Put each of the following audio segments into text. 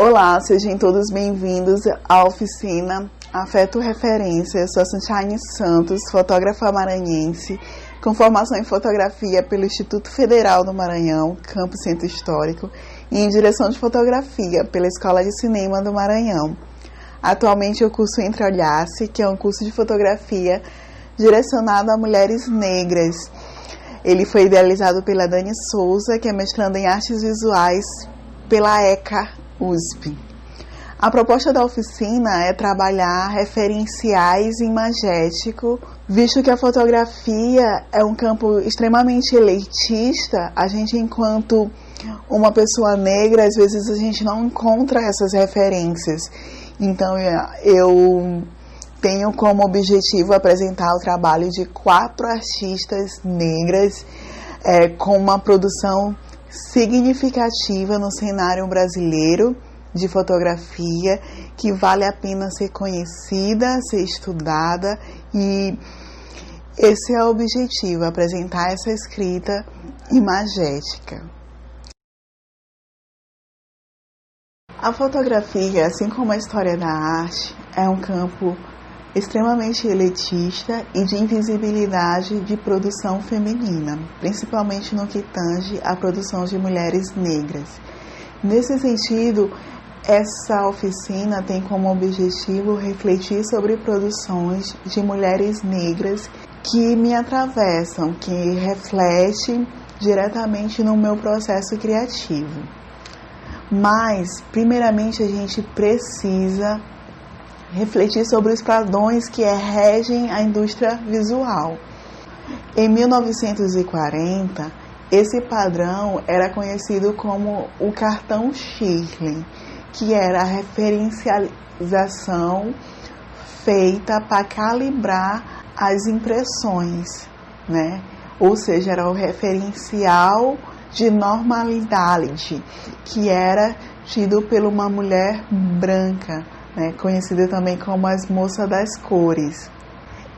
Olá, sejam todos bem-vindos à oficina Afeto Referência. Sou a Sunshine Santos, fotógrafa maranhense, com formação em fotografia pelo Instituto Federal do Maranhão, Campus Centro Histórico, e em direção de fotografia pela Escola de Cinema do Maranhão. Atualmente eu curso Entre Olhasse, que é um curso de fotografia direcionado a mulheres negras. Ele foi idealizado pela Dani Souza, que é mestranda em artes visuais pela ECA USP. A proposta da oficina é trabalhar referenciais imagético, visto que a fotografia é um campo extremamente elitista. A gente, enquanto uma pessoa negra, às vezes a gente não encontra essas referências. Então eu tenho como objetivo apresentar o trabalho de 4 artistas negras com uma produção significativa no cenário brasileiro de fotografia, que vale a pena ser conhecida, ser estudada, e esse é o objetivo, apresentar essa escrita imagética. A fotografia, assim como a história da arte, é um campo extremamente elitista e de invisibilidade de produção feminina, principalmente no que tange à produção de mulheres negras. Nesse sentido, essa oficina tem como objetivo refletir sobre produções de mulheres negras que me atravessam, que refletem diretamente no meu processo criativo. Mas, primeiramente, a gente precisa refletir sobre os padrões que regem a indústria visual. Em 1940, esse padrão era conhecido como o cartão Shirley, que era a referencialização feita para calibrar as impressões, né? Ou seja, era o referencial de normalidade, que era tido por uma mulher branca, né, conhecida também como as moças das cores.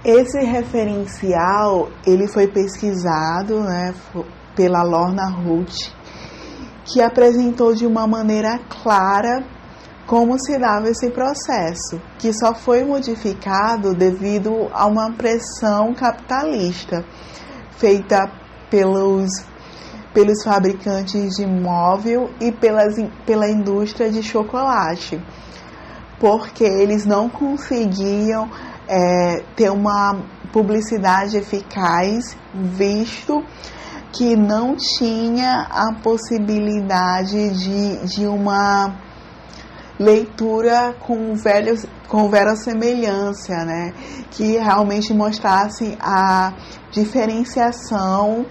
Esse referencial ele foi pesquisado, né, pela Lorna Ruth, que apresentou de uma maneira clara como se dava esse processo, que só foi modificado devido a uma pressão capitalista feita pelos fabricantes de móvel e pela indústria de chocolate, porque eles não conseguiam ter uma publicidade eficaz, visto que não tinha a possibilidade de uma leitura com verossemelhança, né? Que realmente mostrasse a diferenciação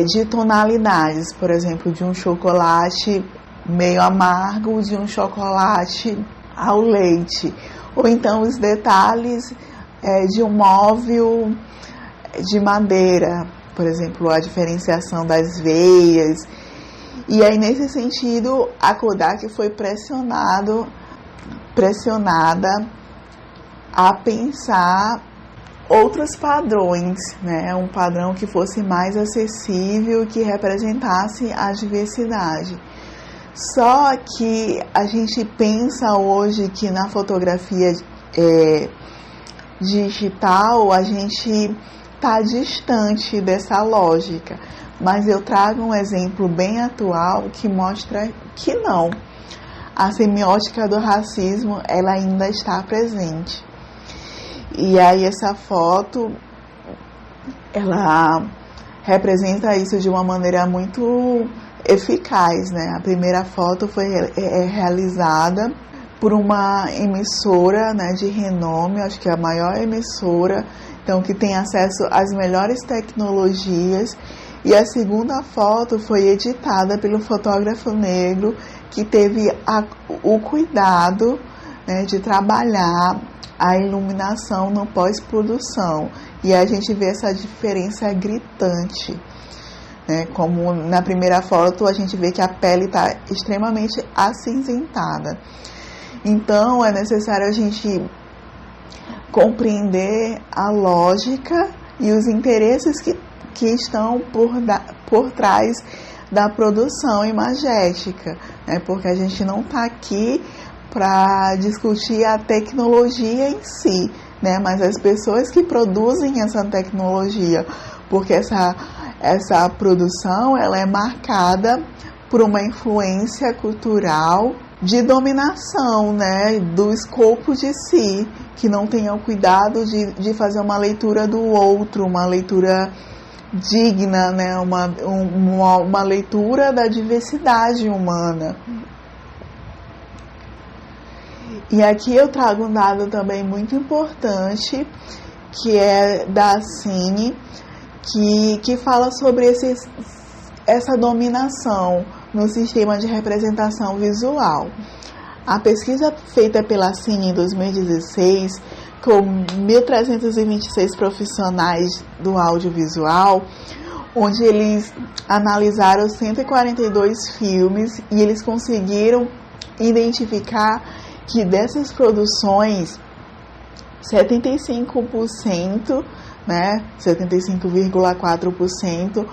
de tonalidades, por exemplo, de um chocolate meio amargo, de um chocolate ao leite, ou então os detalhes de um móvel de madeira, por exemplo, a diferenciação das veias. E aí, nesse sentido, a Kodak foi pressionada a pensar outros padrões, né? Um padrão que fosse mais acessível, que representasse a diversidade. Só que a gente pensa hoje que na fotografia digital a gente está distante dessa lógica, mas eu trago um exemplo bem atual que mostra que não. A semiótica do racismo ela ainda está presente. E aí essa foto ela representa isso de uma maneira muito eficaz, né? A primeira foto foi realizada por uma emissora, né, de renome, acho que é a maior emissora, então que tem acesso às melhores tecnologias. E a segunda foto foi editada pelo fotógrafo negro, que teve o cuidado, né, de trabalhar a iluminação no pós-produção. E a gente vê essa diferença gritante, né? Como na primeira foto a gente vê que a pele está extremamente acinzentada. Então é necessário a gente compreender a lógica e os interesses que estão por trás da produção imagética, né? Porque a gente não está aqui para discutir a tecnologia em si, né? Mas as pessoas que produzem essa tecnologia, porque essa produção ela é marcada por uma influência cultural de dominação, né, do escopo de si, que não tenha o cuidado de fazer uma leitura do outro, uma leitura digna, né, uma leitura da diversidade humana. E aqui eu trago um dado também muito importante, que é da Cine, que fala sobre essa dominação no sistema de representação visual. A pesquisa feita pela Cine em 2016, com 1.326 profissionais do audiovisual, onde eles analisaram 142 filmes e eles conseguiram identificar que dessas produções, 75%, né, 75,4%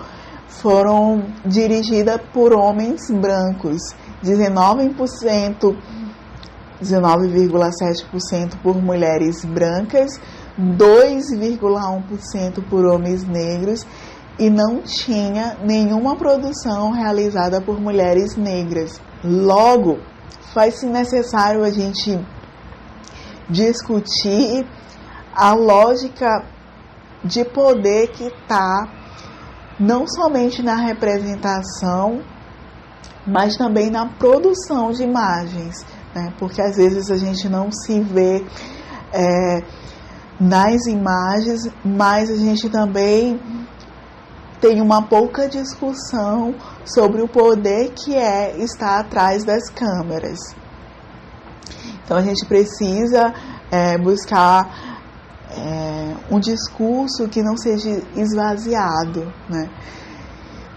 foram dirigidas por homens brancos, 19,7% por mulheres brancas, 2,1% por homens negros, e não tinha nenhuma produção realizada por mulheres negras. Logo, faz-se necessário a gente discutir a lógica de poder que está não somente na representação, mas também na produção de imagens, né? Porque às vezes a gente não se vê nas imagens, mas a gente também tem uma pouca discussão sobre o poder que é estar atrás das câmeras. Então a gente precisa buscar um discurso que não seja esvaziado, né?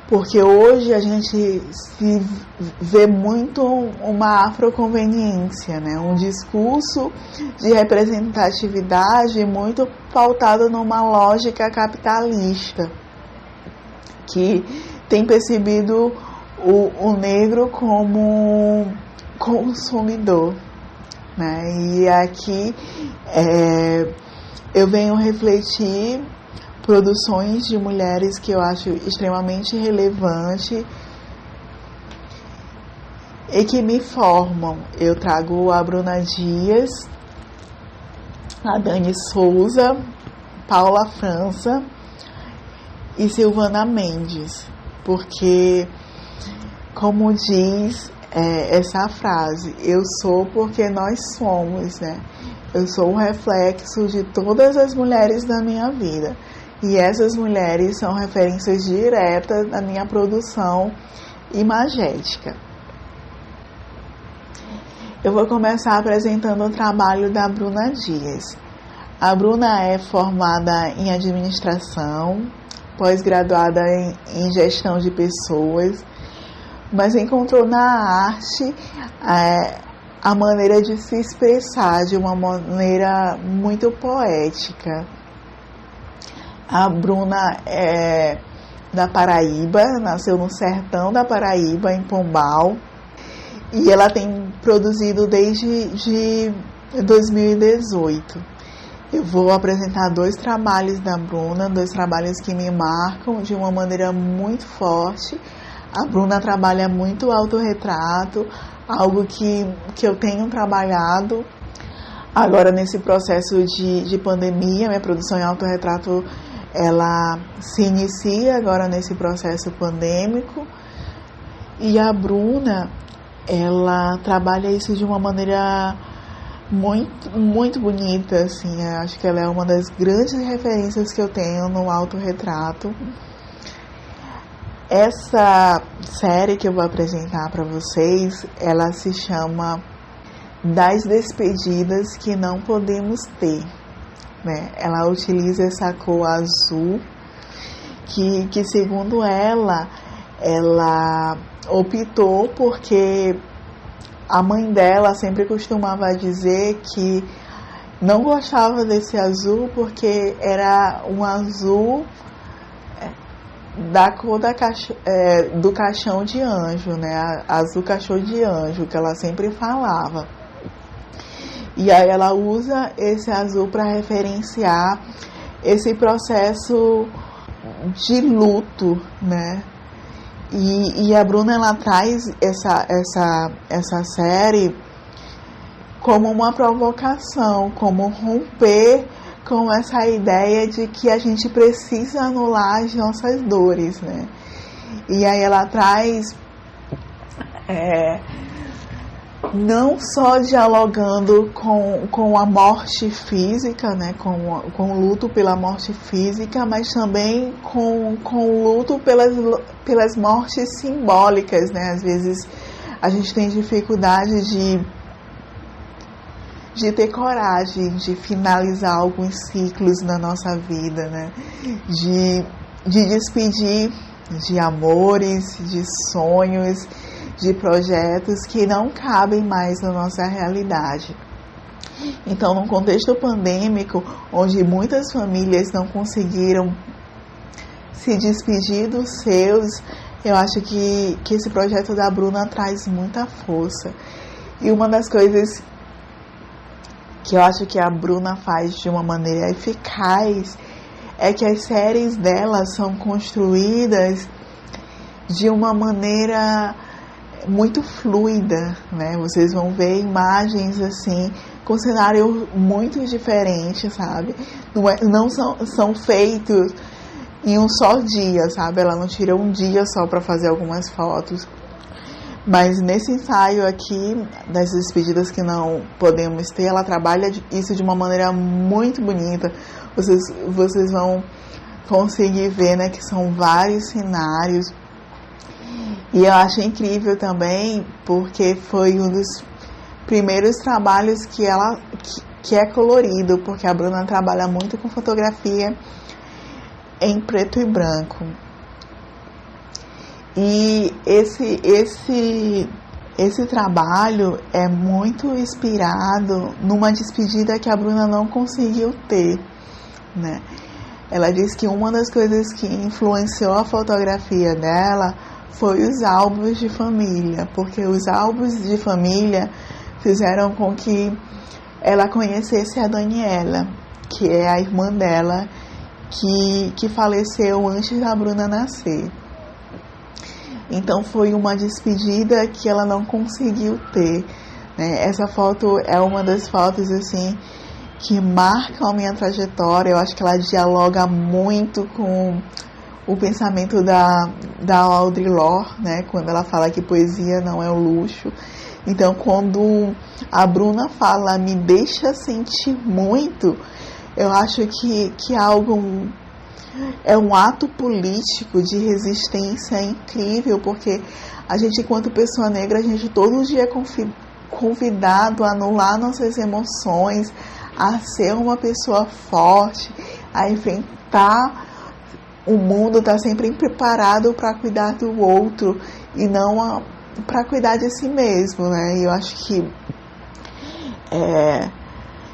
Porque hoje a gente se vê muito uma afroconveniência, né? Um discurso de representatividade muito pautado numa lógica capitalista, que tem percebido o negro como consumidor, né? E aqui eu venho refletir produções de mulheres que eu acho extremamente relevante e que me formam. Eu trago a Bruna Dias, a Dani Souza, Paula França e Silvana Mendes, porque, como diz essa frase, eu sou porque nós somos, né? Eu sou o reflexo de todas as mulheres da minha vida. E essas mulheres são referências diretas da minha produção imagética. Eu vou começar apresentando o trabalho da Bruna Dias. A Bruna é formada em administração, pós-graduada em gestão de pessoas, mas encontrou na arte a maneira de se expressar de uma maneira muito poética. A Bruna é da Paraíba, nasceu no sertão da Paraíba, em Pombal, e ela tem produzido desde 2018. Eu vou apresentar 2 trabalhos da Bruna, 2 trabalhos que me marcam de uma maneira muito forte. A Bruna trabalha muito autorretrato, algo que eu tenho trabalhado agora nesse processo de pandemia. Minha produção em autorretrato ela se inicia agora nesse processo pandêmico, e a Bruna ela trabalha isso de uma maneira muito, muito bonita, assim. Eu acho que ela é uma das grandes referências que eu tenho no autorretrato. Essa série que eu vou apresentar para vocês, ela se chama Das Despedidas que Não Podemos Ter, né? Ela utiliza essa cor azul, que segundo ela optou porque a mãe dela sempre costumava dizer que não gostava desse azul porque era um azul da cor do caixão de anjo, né? Azul caixão de anjo, que ela sempre falava. E aí ela usa esse azul para referenciar esse processo de luto, né? E a Bruna, ela traz essa série como uma provocação, como romper com essa ideia de que a gente precisa anular as nossas dores, né? E aí ela traz não só dialogando com a morte física, né, com o luto pela morte física, mas também com o luto pelas mortes simbólicas, né? Às vezes a gente tem dificuldade de ter coragem de finalizar alguns ciclos na nossa vida, né? De despedir de amores, de sonhos, de projetos que não cabem mais na nossa realidade. Então, num contexto pandêmico, onde muitas famílias não conseguiram se despedir dos seus, eu acho que esse projeto da Bruna traz muita força. E uma das coisas que eu acho que a Bruna faz de uma maneira eficaz é que as séries dela são construídas de uma maneira muito fluida, né? Vocês vão ver imagens assim com cenários muito diferentes, sabe? Não são feitos em um só dia, sabe? Ela não tira um dia só para fazer algumas fotos. Mas nesse ensaio aqui, das despedidas que não podemos ter, ela trabalha isso de uma maneira muito bonita. Vocês vão conseguir ver, né, que são vários cenários. E eu acho incrível também, porque foi um dos primeiros trabalhos que é colorido, porque a Bruna trabalha muito com fotografia em preto e branco. E esse trabalho é muito inspirado numa despedida que a Bruna não conseguiu ter, né? Ela diz que uma das coisas que influenciou a fotografia dela foi os álbuns de família, porque os álbuns de família fizeram com que ela conhecesse a Daniela, que é a irmã dela, que faleceu antes da Bruna nascer. Então foi uma despedida que ela não conseguiu ter, né? Essa foto é uma das fotos assim que marcam a minha trajetória. Eu acho que ela dialoga muito com o pensamento da Audre Lorde, né? Quando ela fala que poesia não é um luxo. Então, quando a Bruna fala, me deixa sentir muito, eu acho que é um ato político de resistência incrível, porque a gente, enquanto pessoa negra, a gente todo dia é convidado a anular nossas emoções, a ser uma pessoa forte, a enfrentar o mundo, tá sempre preparado para cuidar do outro e não para cuidar de si mesmo, né? E eu acho que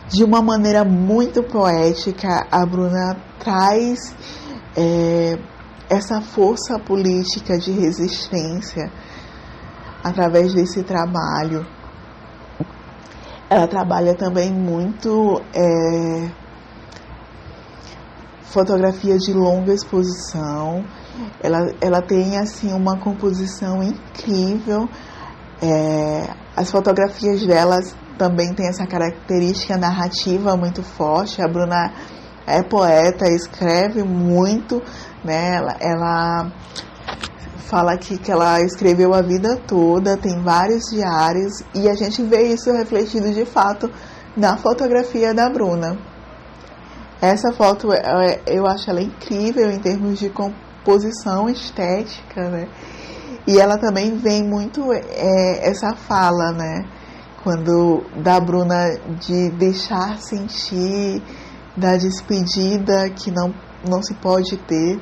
de uma maneira muito poética, a Bruna traz essa força política de resistência através desse trabalho. Ela trabalha também muito fotografia de longa exposição. Ela tem assim uma composição incrível. As fotografias delas também tem essa característica narrativa muito forte. A Bruna é poeta, escreve muito, né? Ela fala aqui que ela escreveu a vida toda, tem vários diários, e a gente vê isso refletido de fato na fotografia da Bruna. Essa foto, eu acho ela incrível em termos de composição estética, né? E ela também vem muito essa fala, né? Quando da Bruna de deixar sentir, da despedida que não se pode ter,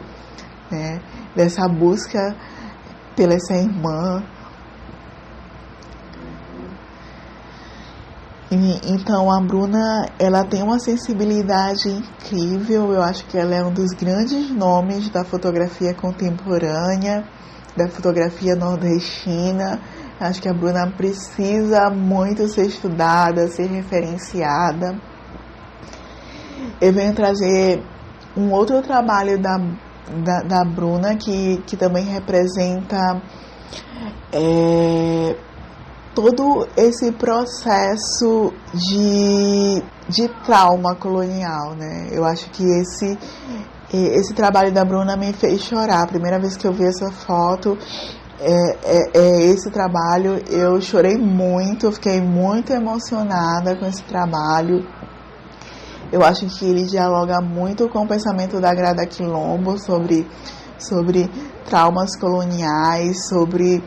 né? Dessa busca pela essa irmã. Então a Bruna, ela tem uma sensibilidade incrível. Eu acho que ela é um dos grandes nomes da fotografia contemporânea, da fotografia nordestina. Acho que a Bruna precisa muito ser estudada, ser referenciada. Eu venho trazer um outro trabalho da Bruna que também representa todo esse processo de trauma colonial, né? Eu acho que esse trabalho da Bruna me fez chorar. A primeira vez que eu vi essa foto, esse trabalho, eu chorei muito, eu fiquei muito emocionada com esse trabalho. Eu acho que ele dialoga muito com o pensamento da Grada Quilombo sobre traumas coloniais, sobre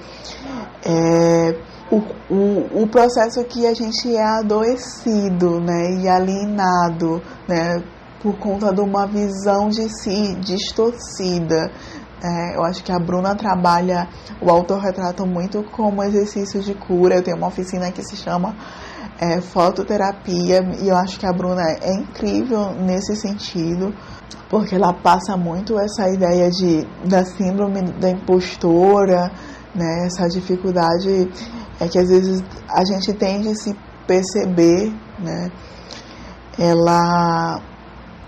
o processo que a gente é adoecido, né, e alienado, né, por conta de uma visão de si distorcida. Eu acho que a Bruna trabalha o autorretrato muito como exercício de cura. Eu tenho uma oficina que se chama fototerapia, e eu acho que a Bruna é incrível nesse sentido, porque ela passa muito essa ideia da síndrome da impostora, né, essa dificuldade que às vezes a gente tem de se perceber, né.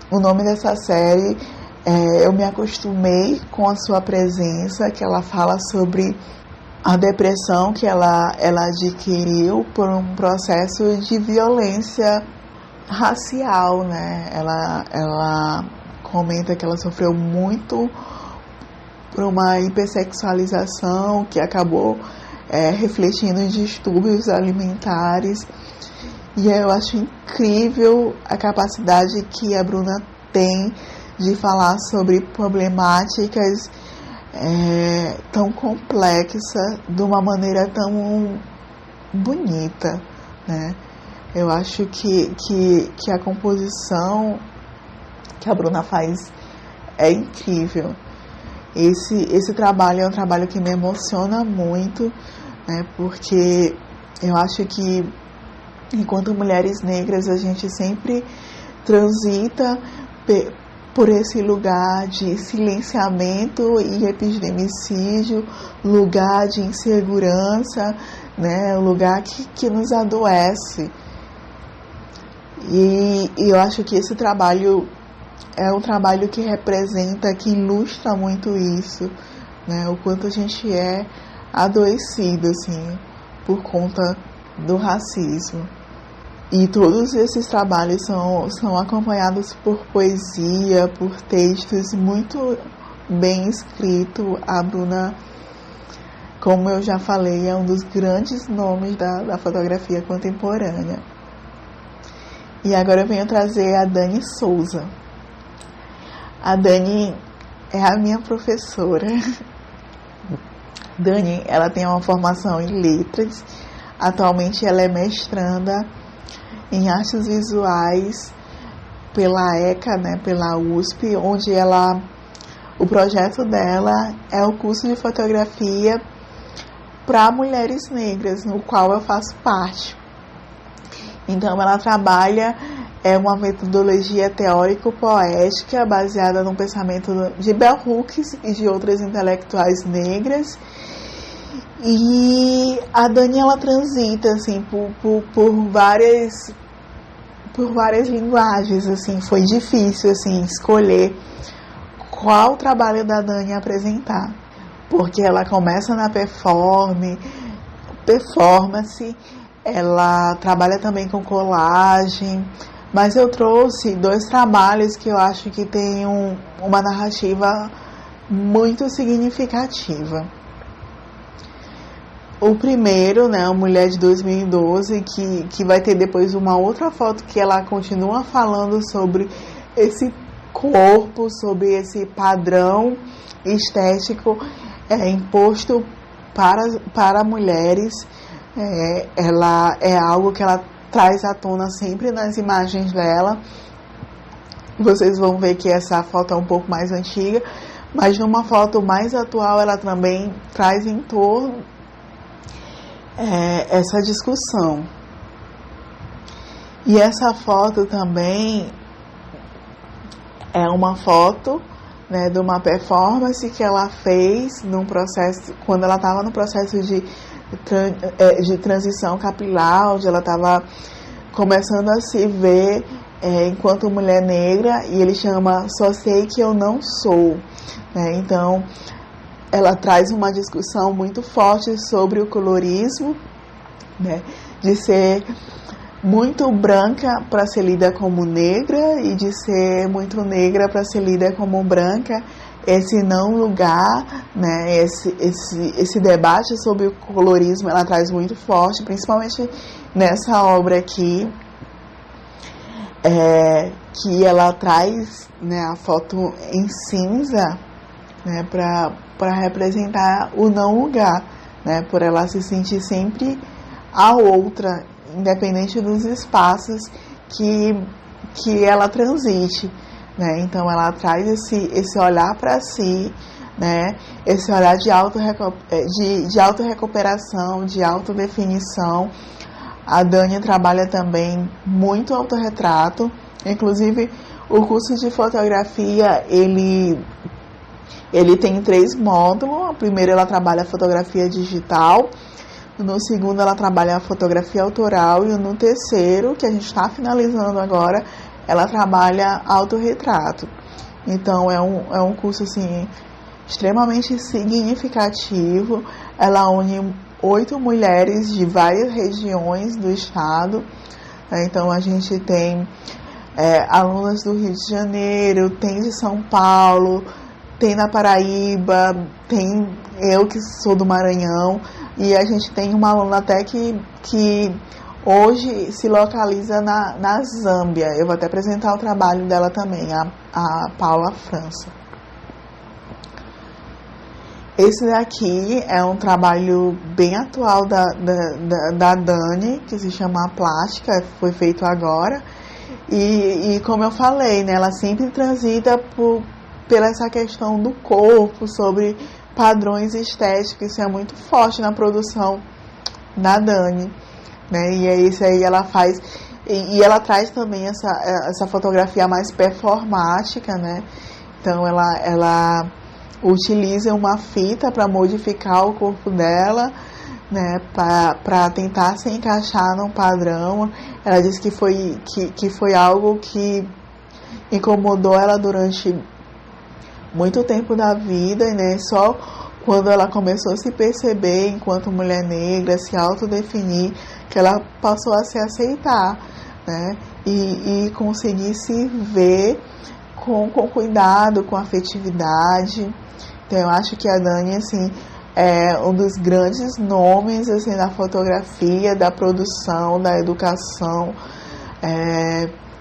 O nome dessa série Eu Me Acostumei com a Sua Presença, que ela fala sobre a depressão que ela adquiriu por um processo de violência racial, né? Ela comenta que ela sofreu muito por uma hipersexualização que acabou refletindo em distúrbios alimentares. E eu acho incrível a capacidade que a Bruna tem de falar sobre problemáticas tão complexa de uma maneira tão bonita, né? Eu acho que a composição que a Bruna faz é incrível. Esse trabalho é um trabalho que me emociona muito, né? Porque eu acho que enquanto mulheres negras a gente sempre transita por esse lugar de silenciamento e epistemicídio, lugar de insegurança, né? Lugar que nos adoece. E eu acho que esse trabalho é um trabalho que representa, que ilustra muito isso, né? O quanto a gente é adoecido, assim, por conta do racismo. E todos esses trabalhos são acompanhados por poesia, por textos muito bem escritos. A Bruna, como eu já falei, é um dos grandes nomes da fotografia contemporânea. E agora eu venho trazer a Dani Souza. A Dani é a minha professora. Dani, ela tem uma formação em letras. Atualmente ela é mestranda em artes visuais pela ECA, né, pela USP, onde o projeto dela é o curso de fotografia para mulheres negras, no qual eu faço parte. Então ela trabalha uma metodologia teórico-poética baseada no pensamento de Bell Hooks e de outras intelectuais negras. E a Dani, ela transita assim, por várias linguagens. Assim, foi difícil assim, escolher qual trabalho da Dani apresentar, porque ela começa na performance, ela trabalha também com colagem, mas eu trouxe 2 trabalhos que eu acho que tem uma narrativa muito significativa. O primeiro, né, a Mulher de 2012, que vai ter depois uma outra foto que ela continua falando sobre esse corpo, sobre esse padrão estético imposto para mulheres. Ela é algo que ela traz à tona sempre nas imagens dela. Vocês vão ver que essa foto é um pouco mais antiga, mas numa foto mais atual ela também traz em torno essa discussão. E essa foto também é uma foto, né, de uma performance que ela fez num processo, quando ela estava no processo de transição capilar, onde ela estava começando a se ver enquanto mulher negra, e ele chama Só Sei Que Eu Não Sou, né? Então ela traz uma discussão muito forte sobre o colorismo, né, de ser muito branca para ser lida como negra e de ser muito negra para ser lida como branca, esse não lugar, né, esse debate sobre o colorismo ela traz muito forte, principalmente nessa obra aqui, que ela traz, né, a foto em cinza, né, para representar o não lugar, né, por ela se sentir sempre a outra, independente dos espaços que ela transite, né? Então ela traz esse olhar para si, né? Esse olhar de autorrecuperação, de autodefinição. A Dani trabalha também muito autorretrato, inclusive o curso de fotografia, ele tem 3 módulos. O primeiro ela trabalha fotografia digital, no segundo ela trabalha a fotografia autoral e no terceiro, que a gente está finalizando agora, ela trabalha autorretrato. Então é um curso assim, extremamente significativo. Ela une 8 mulheres de várias regiões do estado. Então a gente tem alunas do Rio de Janeiro, tem de São Paulo, tem na Paraíba, tem eu que sou do Maranhão, e a gente tem uma aluna até que hoje se localiza na Zâmbia. Eu vou até apresentar o trabalho dela também, a Paula França. Esse daqui é um trabalho bem atual da Dani, que se chama A Plástica, foi feito agora. E como eu falei, né, ela sempre transita pela essa questão do corpo, sobre padrões estéticos. Isso é muito forte na produção da Dani, né? E é isso aí, ela faz, e ela traz também essa fotografia mais performática, né? Então ela utiliza uma fita para modificar o corpo dela, né, para tentar se encaixar num padrão. Ela disse que foi algo que incomodou ela durante muito tempo da vida, né? Só quando ela começou a se perceber enquanto mulher negra, se autodefinir, que ela passou a se aceitar, né? E conseguir se ver com cuidado, com afetividade. Então eu acho que a Dani, assim, é um dos grandes nomes, assim, da fotografia, da produção, da educação,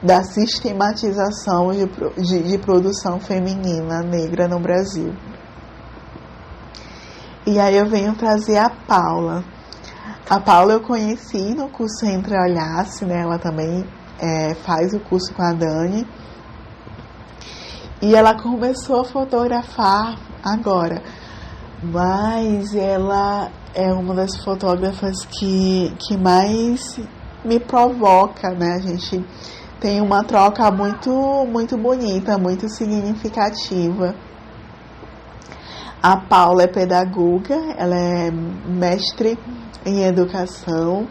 da sistematização de produção feminina negra no Brasil. E aí eu venho trazer a Paula. A Paula eu conheci no curso Entre Olhasse, né? Ela também faz o curso com a Dani. E ela começou a fotografar agora. Mas ela é uma das fotógrafas que mais me provoca, né? A gente tem uma troca muito, muito bonita, muito significativa. A Paula é pedagoga, ela é mestre em educação,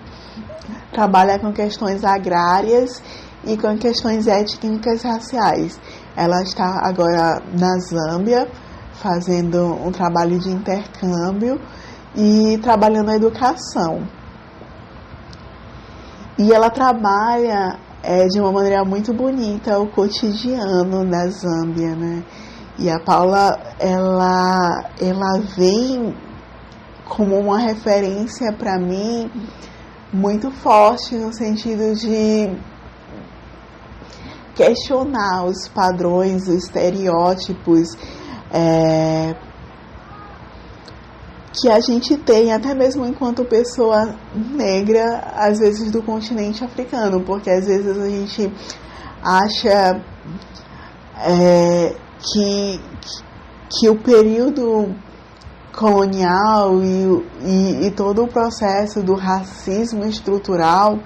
trabalha com questões agrárias e com questões étnicas raciais. Ela está agora na Zâmbia, fazendo um trabalho de intercâmbio e trabalhando na educação. E ela trabalha de uma maneira muito bonita o cotidiano na Zâmbia, né? E a Paula, ela vem como uma referência para mim muito forte, no sentido de questionar os padrões, os estereótipos que a gente tem, até mesmo enquanto pessoa negra, às vezes do continente africano, porque às vezes a gente acha que o período colonial e todo o processo do racismo estrutural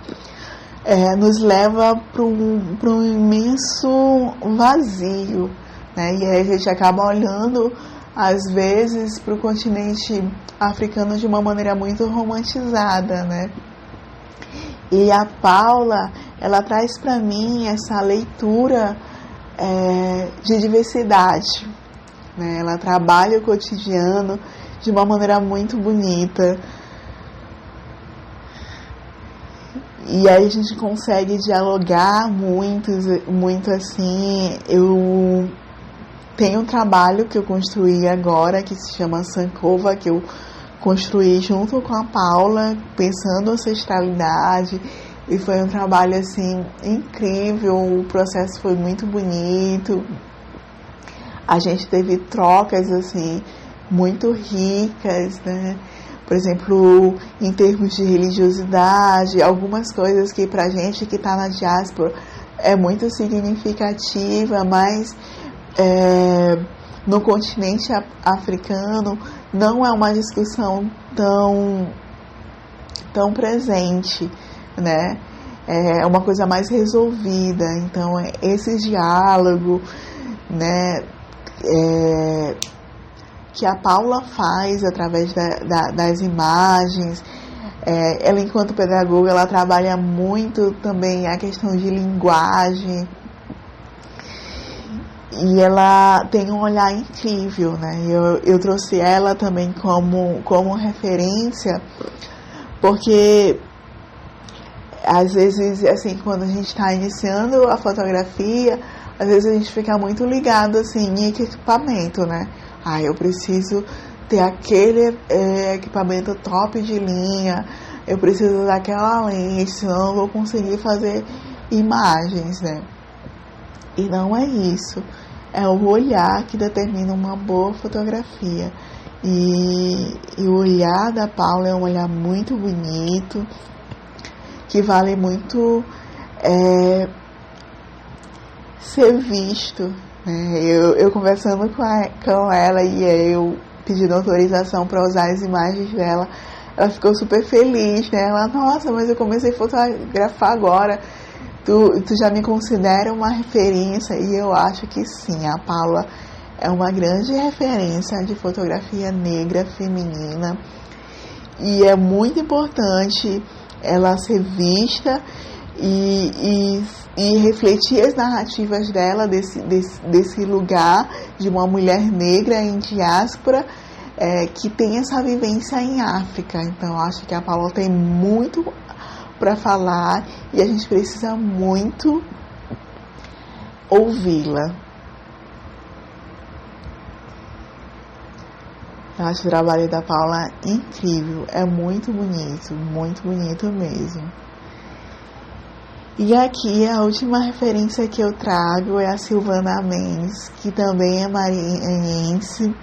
nos leva para um imenso vazio, né? E aí a gente acaba olhando, às vezes, para o continente africano de uma maneira muito romantizada, né? E a Paula, ela traz para mim essa leitura de diversidade, né? Ela trabalha o cotidiano de uma maneira muito bonita. E aí a gente consegue dialogar muito assim. Eu tenho um trabalho que eu construí agora, que se chama Sankova, que eu construí junto com a Paula, pensando ancestralidade. E foi um trabalho, assim, incrível. O processo foi muito bonito. A gente teve trocas, assim, muito ricas, né? Por exemplo, em termos de religiosidade, algumas coisas que pra gente que tá na diáspora é muito significativa, mas no continente africano não é uma discussão tão presente, né? É uma coisa mais resolvida. Então, esse diálogo, né, que a Paula faz através das imagens. Ela, enquanto pedagoga, ela trabalha muito também a questão de linguagem. E ela tem um olhar incrível, né? Eu trouxe ela também como referência, porque às vezes, assim, quando a gente está iniciando a fotografia, às vezes a gente fica muito ligado, assim, em equipamento, né? Eu preciso ter aquele equipamento top de linha, eu preciso daquela lente, senão eu não vou conseguir fazer imagens, né? E não é isso. É o olhar que determina uma boa fotografia. E o olhar da Paula é um olhar muito bonito, que vale muito ser visto, né? Eu conversando com ela e eu pedindo autorização para usar as imagens dela, ela ficou super feliz, né? Ela, nossa, mas eu comecei a fotografar agora, tu já me considera uma referência? E eu acho que sim, a Paula é uma grande referência de fotografia negra feminina, e é muito importante ela ser vista e refletir as narrativas dela desse lugar de uma mulher negra em diáspora que tem essa vivência em África. Então, acho que a Paula tem muito para falar e a gente precisa muito ouvi-la. Eu acho o trabalho da Paula incrível, é muito bonito mesmo. E aqui a última referência que eu trago é a Silvana Mendes, que também é maranhense,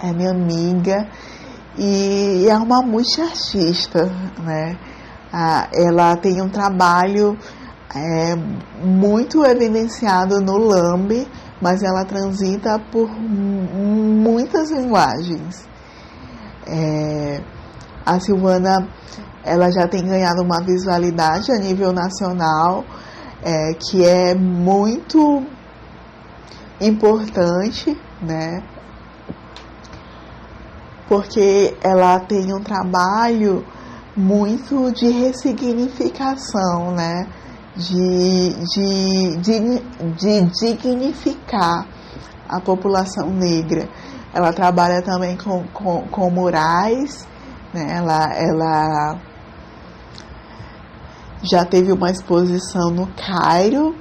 é minha amiga e é uma multiartista, né? Ela tem um trabalho muito evidenciado no Lambe, mas ela transita por muitas linguagens. A Silvana, ela já tem ganhado uma visualidade a nível nacional, que é muito importante, né? Porque ela tem um trabalho muito de ressignificação, né? De dignificar a população negra. Ela trabalha também com murais, né? Ela já teve uma exposição no Cairo,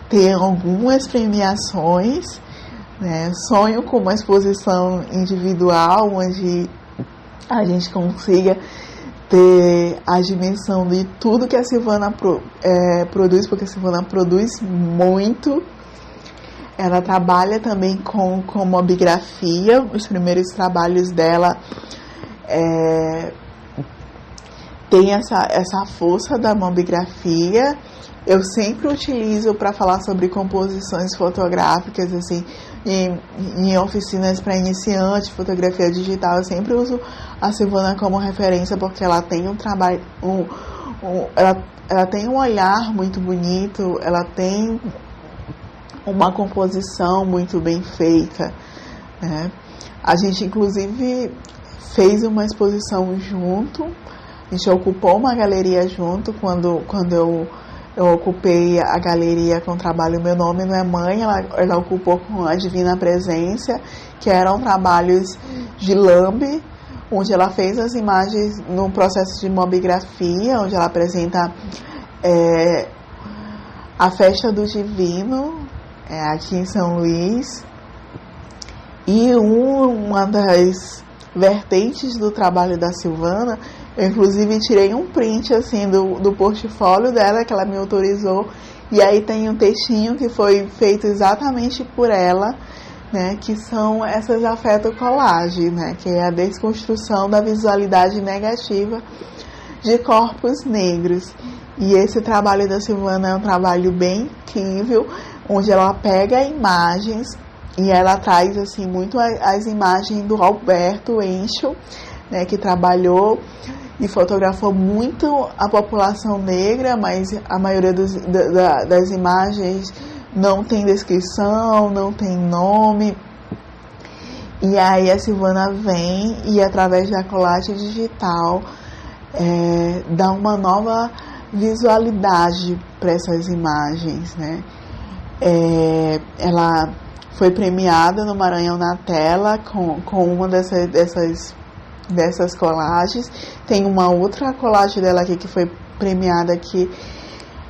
tem algumas premiações, né? Sonho com uma exposição individual, onde a gente consiga ter a dimensão de tudo que a Silvana produz, porque a Silvana produz muito. Ela trabalha também com mobigrafia. Os primeiros trabalhos dela tem essa força da mobigrafia. Eu sempre utilizo para falar sobre composições fotográficas, assim, em oficinas para iniciantes, fotografia digital. Eu sempre uso a Silvana como referência, porque ela tem um trabalho, ela tem um olhar muito bonito, ela tem uma composição muito bem feita, né? A gente, inclusive, fez uma exposição junto, a gente ocupou uma galeria junto quando eu ocupei a galeria com o trabalho Meu Nome Não É Mãe, ela ocupou com a Divina Presença, que eram trabalhos de lambe, onde ela fez as imagens no processo de mobigrafia, onde ela apresenta a Festa do Divino, aqui em São Luís. E uma das vertentes do trabalho da Silvana, eu inclusive tirei um print assim do portfólio dela, que ela me autorizou, e aí tem um textinho que foi feito exatamente por ela, né, que são essas afetocolagens, né, que é a desconstrução da visualidade negativa de corpos negros. E esse trabalho da Silvana é um trabalho bem incrível, onde ela pega imagens e ela traz assim muito as imagens do Alberto Encho, né, que trabalhou e fotografou muito a população negra, mas a maioria das imagens não tem descrição, não tem nome. E aí a Silvana vem e, através da colagem digital, dá uma nova visualidade para essas imagens, né? Ela foi premiada no Maranhão na Tela com uma dessas colagens. Tem uma outra colagem dela aqui que foi premiada aqui.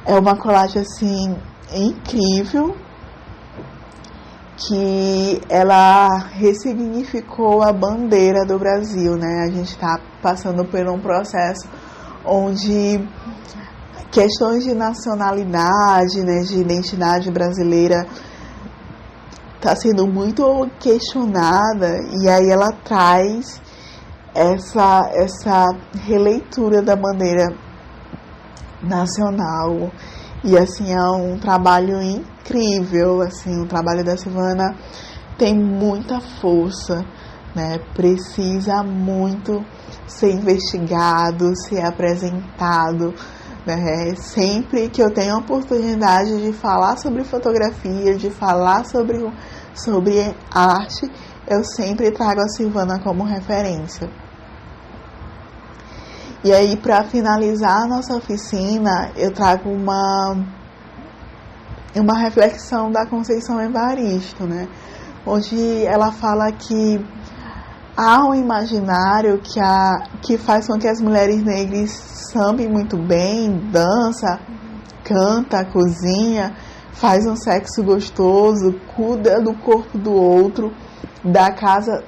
É uma colagem assim incrível, que ela ressignificou a bandeira do Brasil, né? A gente está passando por um processo onde questões de nacionalidade, né, de identidade brasileira está sendo muito questionada, e aí ela traz essa releitura da bandeira nacional. E assim, é um trabalho incrível, assim, o trabalho da Silvana tem muita força, né? Precisa muito ser investigado, ser apresentado, né? Sempre que eu tenho a oportunidade de falar sobre fotografia, de falar sobre arte, eu sempre trago a Silvana como referência. E aí, para finalizar a nossa oficina, eu trago uma reflexão da Conceição Evaristo, né? Onde ela fala que há um imaginário que faz com que as mulheres negras sambem muito bem, dança, canta, cozinha, faz um sexo gostoso, cuida do corpo do outro, da casa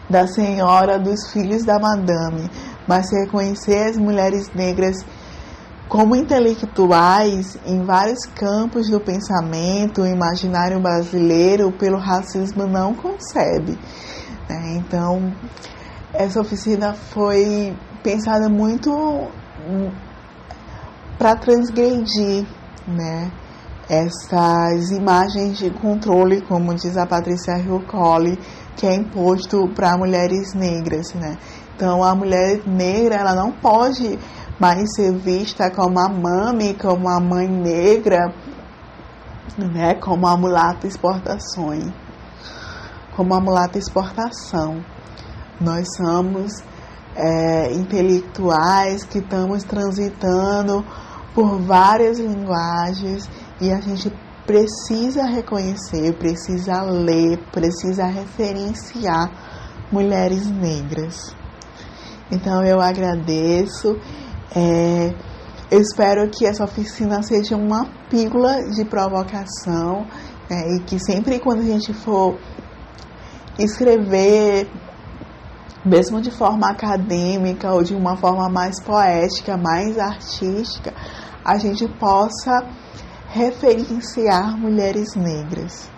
da senhora, dos filhos da madame. Mas reconhecer as mulheres negras como intelectuais em vários campos do pensamento, o imaginário brasileiro, pelo racismo, não concebe, né? Então, essa oficina foi pensada muito para transgredir, né, essas imagens de controle, como diz a Patrícia Hill Colley, que é imposto para mulheres negras, né? Então, a mulher negra, ela não pode mais ser vista como a mami, como a mãe negra, né? Como a mulata exportação. Nós somos intelectuais que estamos transitando por várias linguagens, e a gente precisa reconhecer, precisa ler, precisa referenciar mulheres negras. Então, eu agradeço. Eu espero que essa oficina seja uma pílula de provocação, e que sempre quando a gente for escrever, mesmo de forma acadêmica ou de uma forma mais poética, mais artística, a gente possa referenciar mulheres negras.